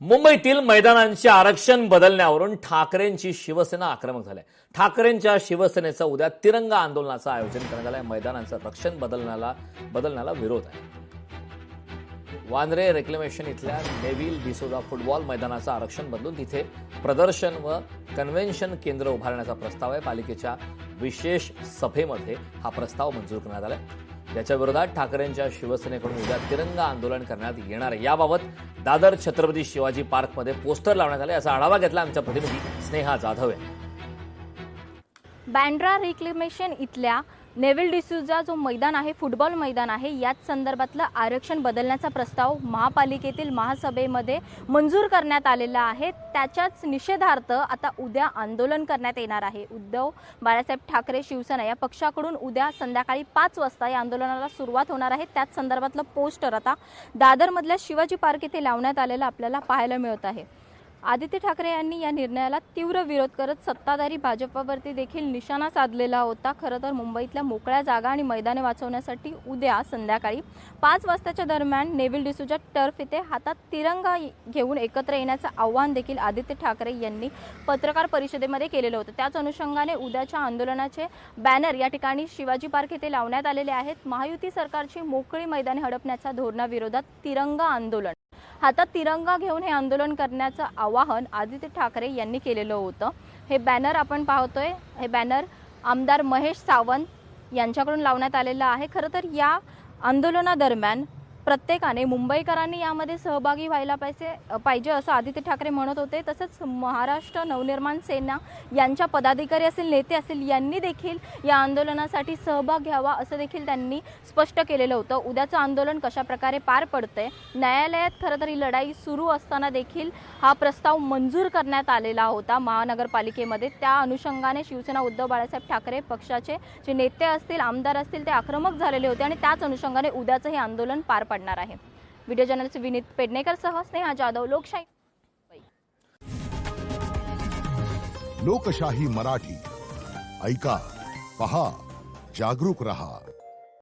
मुंबईतील मैदानांचे आरक्षण बदलण्यावरून ठाकरेंची शिवसेना आक्रमक झाली आहे. ठाकरेंच्या शिवसेनेचं उद्या तिरंगा आंदोलनाचं आयोजन करण्यात आलं आहे. मैदानांचं रक्षण बदलण्याला विरोध आहे. वांद्रे रेक्लेमेशन इथल्या नेव्हिल डिसोजा फुटबॉल मैदानाचं आरक्षण बदलून तिथे प्रदर्शन व कन्व्हेन्शन केंद्र उभारण्याचा प्रस्ताव आहे. पालिकेच्या विशेष सभेमध्ये हा प्रस्ताव मंजूर करण्यात आला आहे. याच्या विरोधात ठाकरेंच्या शिवसेनेकडून उद्या तिरंगा आंदोलन करण्यात येणार आहे. याबाबत दादर छत्रपती शिवाजी पार्कमध्ये पोस्टर लावण्यात आले. असा आढावा घेतला आमच्या प्रतिनिधी स्नेहा जाधव यांनी. बँड्रा रिक्लेमेशन इथल्या नेव्हिल डिसूजा जो मैदान आहे, फुटबॉल मैदान आहे, याच संदर्भातलं आरक्षण बदलण्याचा प्रस्ताव महापालिकेतील महासभेमध्ये मंजूर करण्यात आलेला आहे. त्याच्याच निषेधार्थ आता उद्या आंदोलन करण्यात येणार आहे. उद्धव बाळासाहेब ठाकरे शिवसेना या पक्षाकडून उद्या संध्याकाळी 5 वाजता या आंदोलनाला सुरुवात होणार आहे. त्याच संदर्भातलं पोस्टर आता दादरमधल्या शिवाजी पार्क येथे लावण्यात आलेलं आपल्याला पाहायला मिळत आहे. आदित्य ठाकरे यांनी या निर्णयाला तीव्र विरोध करत सत्ताधारी भाजपवरती देखील निशाणा साधलेला होता. खरं तर मुंबईतल्या मोकळ्या जागा आणि मैदाने वाचवण्यासाठी उद्या संध्याकाळी 5 वाजताच्या दरम्यान नेव्हिल डिसूजा टर्फ येथे हातात तिरंगा घेऊन एकत्र येण्याचं आव्हान देखील आदित्य ठाकरे यांनी पत्रकार परिषदेमध्ये केलेलं होतं. त्याच अनुषंगाने उद्याच्या आंदोलनाचे बॅनर या ठिकाणी शिवाजी पार्क येथे लावण्यात आलेले आहेत. महायुती सरकारची मोकळी मैदाने हडपण्याच्या धोरणाविरोधात तिरंगा आंदोलन, हातात तिरंगा घेऊन हे आंदोलन करण्याचं आवाहन आदित्य ठाकरे यांनी केलेलं होतं. हे बॅनर आपण पाहतोय. हे बॅनर आमदार महेश सावंत यांच्याकडून लावण्यात आलेलं आहे. खरं तर या आंदोलनादरम्यान प्रत्येकाने मुंबईकरांनी यामध्ये सहभागी व्हायला पाहिजे असं आदित्य ठाकरे म्हणत होते. तसंच महाराष्ट्र नवनिर्माण सेना यांच्या पदाधिकारी असतील, नेते असतील, यांनी देखील या आंदोलनासाठी सहभाग घ्यावा असं देखील त्यांनी स्पष्ट केलेलं होतं. उद्याचं आंदोलन कशा प्रकारे पार पडतंय, न्यायालयात खरं तर ही लढाई सुरू असताना देखील हा प्रस्ताव मंजूर करण्यात आलेला होता महानगरपालिकेमध्ये. त्या अनुषंगाने शिवसेना उद्धव बाळासाहेब ठाकरे पक्षाचे जे नेते असतील, आमदार असतील, ते आक्रमक झालेले होते आणि त्याच अनुषंगाने उद्याचं हे आंदोलन पार पडणार आहे. व्हिडिओ जर्नलिस्ट विनीत पेडणेकर सह स्नेहा जाधव, लोकशाही. लोकशाही मराठी ऐका, पहा, जागरूक रहा.